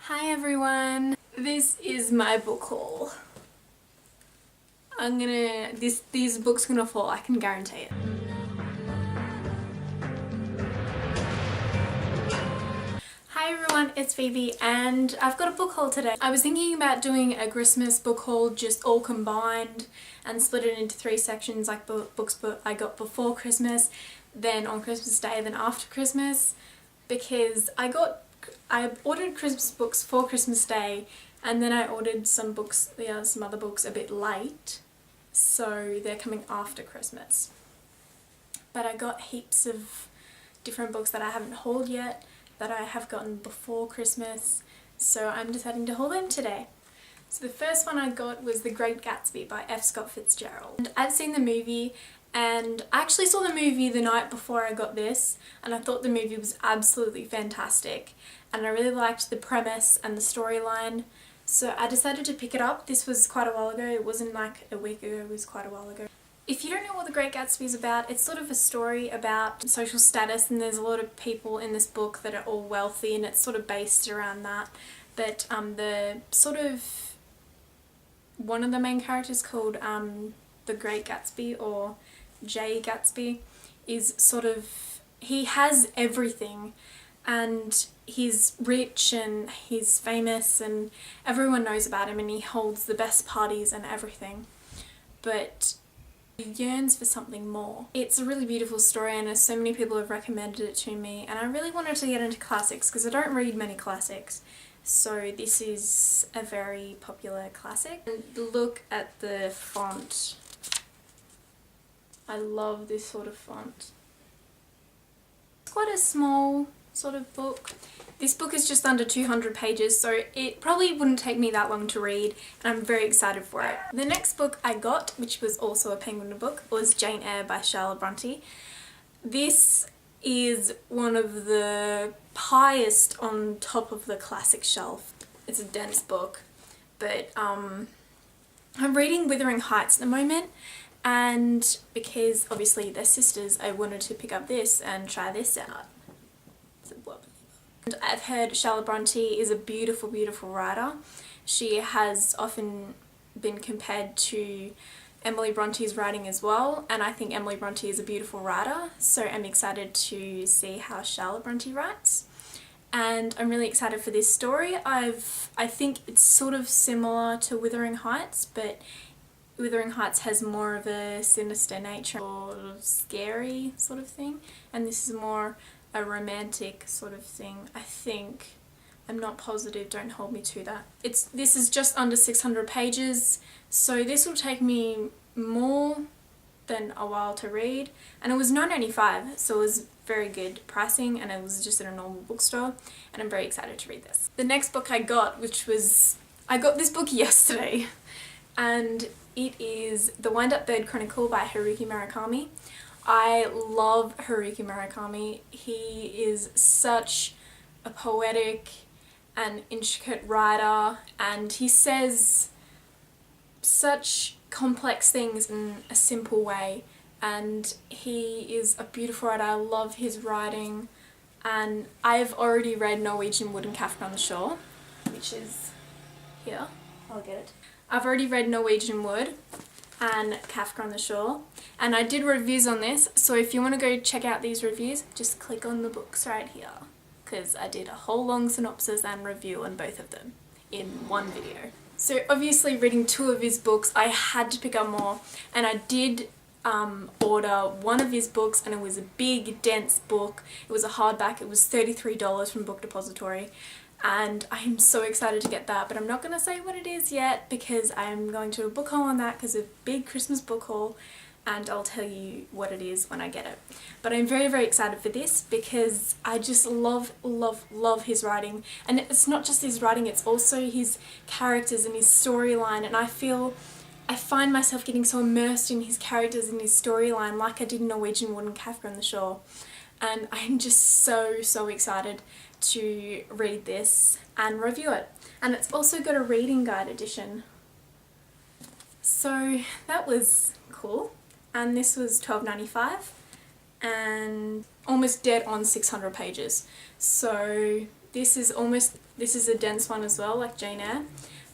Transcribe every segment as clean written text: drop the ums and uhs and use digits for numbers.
Hi everyone, this is my book haul. These books are gonna fall, I can guarantee it. Hi everyone, it's Phoebe and I've got a book haul today. I was thinking about doing a Christmas book haul just all combined and split it into 3 sections, like books I got before Christmas, then on Christmas Day, then after Christmas, because I ordered Christmas books for Christmas Day and then I ordered some other books a bit late, so they're coming after Christmas. But I got heaps of different books that I haven't hauled yet that I have gotten before Christmas, so I'm deciding to haul them today. So the first one I got was The Great Gatsby by F. Scott Fitzgerald. And I've seen the movie, and I actually saw the movie the night before I got this, and I thought the movie was absolutely fantastic, and I really liked the premise and the storyline, so I decided to pick it up. This was quite a while ago, it wasn't like a week ago, it was quite a while ago. If you don't know what The Great Gatsby is about, it's sort of a story about social status, and there's a lot of people in this book that are all wealthy, and it's sort of based around that. But one of the main characters called The Great Gatsby, or J. Gatsby, is he has everything, and he's rich and he's famous and everyone knows about him, and he holds the best parties and everything. But he yearns for something more. It's a really beautiful story, and so many people have recommended it to me, and I really wanted to get into classics because I don't read many classics, so this is a very popular classic. And look at the font. I love this sort of font. It's quite a small sort of book. This book is just under 200 pages, so it probably wouldn't take me that long to read, and I'm very excited for it. The next book I got, which was also a Penguin book, was Jane Eyre by Charlotte Bronte. This is one of the highest on top of the classic shelf. It's a dense book, but I'm reading Wuthering Heights at the moment, and because obviously they're sisters, I wanted to pick up this and try this out. It's a lovely book. And I've heard Charlotte Bronte is a beautiful, beautiful writer. She has often been compared to Emily Bronte's writing as well, and I think Emily Bronte is a beautiful writer, so I'm excited to see how Charlotte Bronte writes. And I'm really excited for this story. I think it's sort of similar to Wuthering Heights, but Wuthering Heights has more of a sinister nature, sort of scary sort of thing, and this is more a romantic sort of thing, I think. I'm not positive, don't hold me to that. This is just under 600 pages, so this will take me more than a while to read, and it was $9.95, so it was very good pricing, and it was just in a normal bookstore, and I'm very excited to read this. The next book I got, I got this book yesterday, and it is The Wind-Up Bird Chronicle by Haruki Murakami. I love Haruki Murakami. He is such a poetic and intricate writer, and he says such complex things in a simple way, and he is a beautiful writer. I love his writing, and I've already read Norwegian Wood and Kafka on the Shore, which is here. I'll get it. I've already read Norwegian Wood and Kafka on the Shore, and I did reviews on this, so if you want to go check out these reviews, just click on the books right here, because I did a whole long synopsis and review on both of them in one video. So obviously, reading 2 of his books, I had to pick up more, and I did order one of his books, and it was a big, dense book. It was a hardback. It was $33 from Book Depository, and I'm so excited to get that, but I'm not going to say what it is yet because I'm going to do a book haul on that, because a big Christmas book haul, and I'll tell you what it is when I get it. But I'm very, very excited for this because I just love, love, love his writing. And it's not just his writing, it's also his characters and his storyline, and I find myself getting so immersed in his characters and his storyline, like I did in Norwegian Wood and Kafka on the Shore. And I'm just so, so excited to read this and review it. And it's also got a reading guide edition. So that was cool. And this was $12.95 and almost dead on 600 pages. So This is a dense one as well, like Jane Eyre,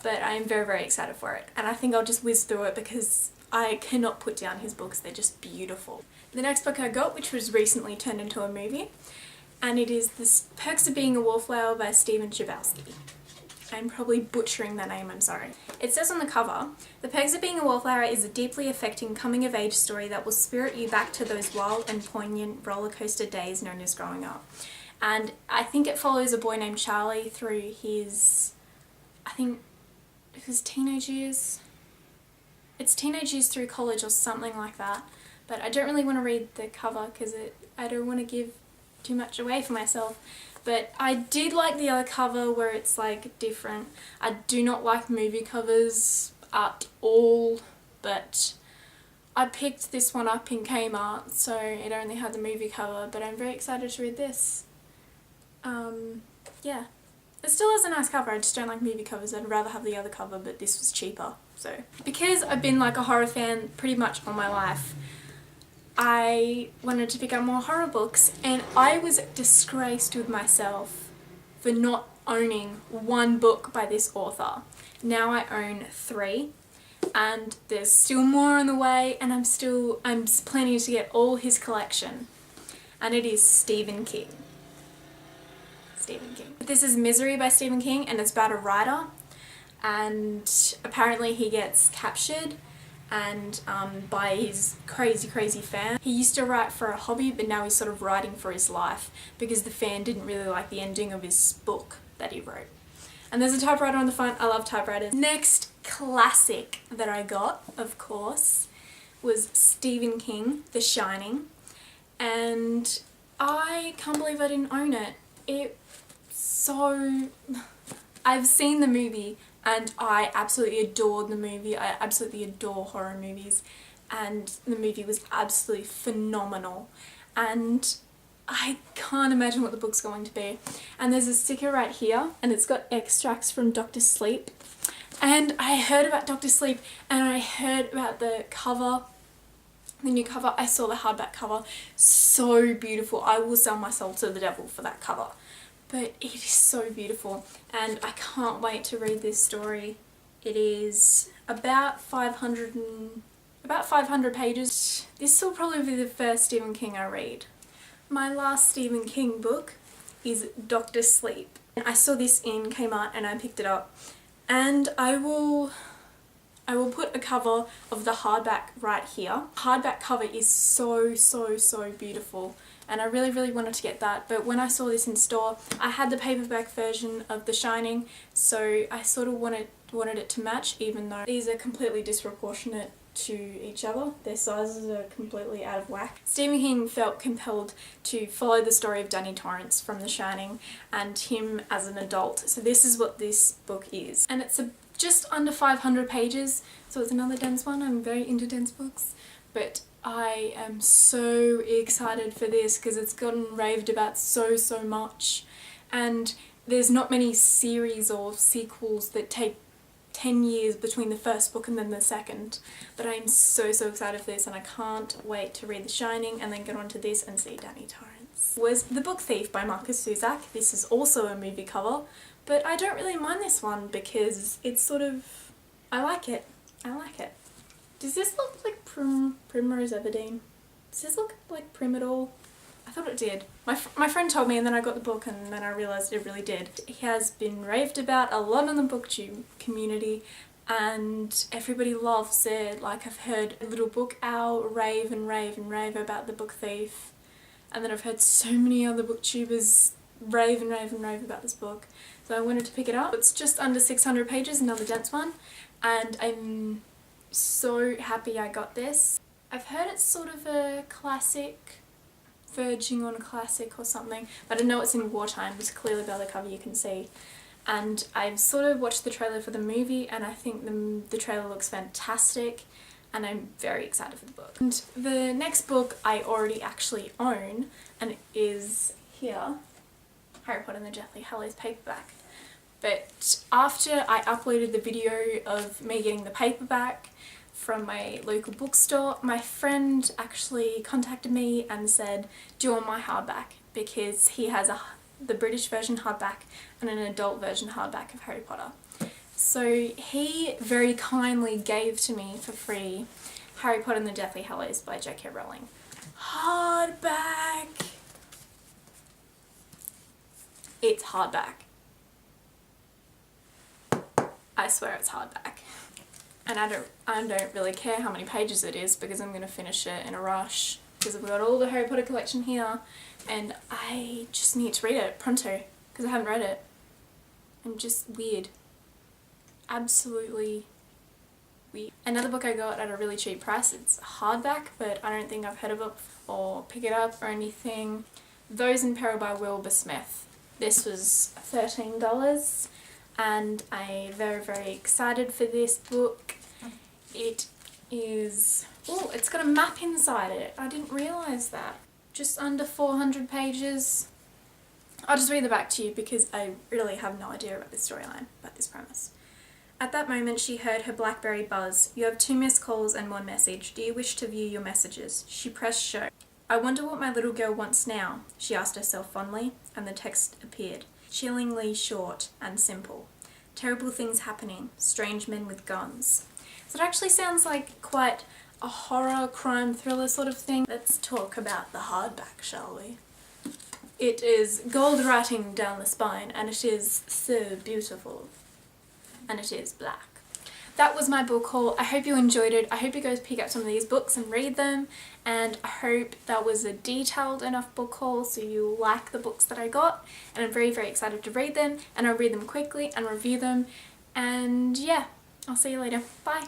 but I am very, very excited for it. And I think I'll just whiz through it because I cannot put down his books. They're just beautiful. The next book I got, which was recently turned into a movie, and it is The Perks of Being a Wallflower by Stephen Chbosky. I'm probably butchering that name, I'm sorry. It says on the cover, The Perks of Being a Wallflower is a deeply affecting coming-of-age story that will spirit you back to those wild and poignant roller coaster days known as growing up. And I think it follows a boy named Charlie through his, I think, his teenage years. It's teenage years through college or something like that. But I don't really want to read the cover because I don't want to give too much away for myself. But I did like the other cover where it's like different. I do not like movie covers at all, but I picked this one up in Kmart, so it only had the movie cover, but I'm very excited to read this. Yeah. It still has a nice cover, I just don't like movie covers. I'd rather have the other cover, but this was cheaper. So, because I've been like a horror fan pretty much all my life, I wanted to pick up more horror books, and I was disgraced with myself for not owning one book by this author. Now I own 3, and there's still more on the way, and I'm planning to get all his collection, and it is Stephen King. Stephen King. This is Misery by Stephen King, and it's about a writer, and apparently he gets captured and by his crazy fan. He used to write for a hobby, but now he's sort of writing for his life because the fan didn't really like the ending of his book that he wrote. And there's a typewriter on the front. I love typewriters. Next classic that I got, of course, was Stephen King, The Shining, and I can't believe I didn't own it. I've seen the movie and I absolutely adored the movie. I absolutely adore horror movies, and the movie was absolutely phenomenal, and I can't imagine what the book's going to be. And there's a sticker right here, and it's got extracts from Dr. Sleep, and I heard about Dr. Sleep and I heard about the cover, the new cover. I saw the hardback cover, so beautiful. I will sell my soul to the devil for that cover. But it is so beautiful, and I can't wait to read this story. It is about 500 pages. This will probably be the first Stephen King I read. My last Stephen King book is Dr. Sleep. I saw this in Kmart and I picked it up, and I will put a cover of the hardback right here. Hardback cover is so beautiful, and I really wanted to get that, but when I saw this in store, I had the paperback version of The Shining, so I sort of wanted it to match, even though these are completely disproportionate to each other. Their sizes are completely out of whack. Stephen King felt compelled to follow the story of Danny Torrance from The Shining and him as an adult, so this is what this book is. And it's just under 500 pages, so it's another dense one. I'm very into dense books, but I am so excited for this because it's gotten raved about so much, and there's not many series or sequels that take 10 years between the first book and then the second, but I'm so excited for this, and I can't wait to read The Shining and then get on to this and see Danny Torrance. Was The Book Thief by Marcus Zusak. This is also a movie cover, but I don't really mind this one because it's sort of, I like it. Does this look like Primrose Everdeen? Does this look like Prim at all? I thought it did. My friend told me, and then I got the book and then I realised it really did. He has been raved about a lot in the booktube community, and everybody loves it. Like, I've heard Little Book Owl rave about The Book Thief, and then I've heard so many other booktubers rave about this book. So I wanted to pick it up. It's just under 600 pages, another dense one, and I'm so happy I got this. I've heard it's sort of a classic, verging on a classic or something, but I know it's in wartime, because clearly by the cover you can see. And I've sort of watched the trailer for the movie, and I think the trailer looks fantastic, and I'm very excited for the book. And the next book I already actually own, and it is here, Harry Potter and the Deathly Hallows paperback. But after I uploaded the video of me getting the paperback from my local bookstore, my friend actually contacted me and said, do you want my hardback? Because he has the British version hardback and an adult version hardback of Harry Potter. So he very kindly gave to me for free Harry Potter and the Deathly Hallows by J.K. Rowling. Hardback! It's hardback. I swear it's hardback. And I don't really care how many pages it is because I'm going to finish it in a rush because I've got all the Harry Potter collection here and I just need to read it pronto because I haven't read it. I'm just weird. Absolutely weird. Another book I got at a really cheap price, it's hardback, but I don't think I've heard of it or pick it up or anything. Those in Peril by Wilbur Smith. This was $13 and I'm very, very excited for this book. It is... oh, it's got a map inside it. I didn't realise that. Just under 400 pages. I'll just read the back to you because I really have no idea about this storyline, about this premise. At that moment she heard her BlackBerry buzz. You have 2 missed calls and 1 message. Do you wish to view your messages? She pressed show. I wonder what my little girl wants now, she asked herself fondly, and the text appeared. Chillingly short and simple. Terrible things happening. Strange men with guns. So it actually sounds like quite a horror, crime, thriller sort of thing. Let's talk about the hardback, shall we? It is gold writing down the spine and it is so beautiful. And it is black. That was my book haul. I hope you enjoyed it. I hope you guys pick up some of these books and read them. And I hope that was a detailed enough book haul so you like the books that I got. And I'm very, very excited to read them. And I'll read them quickly and review them. And yeah, I'll see you later. Bye.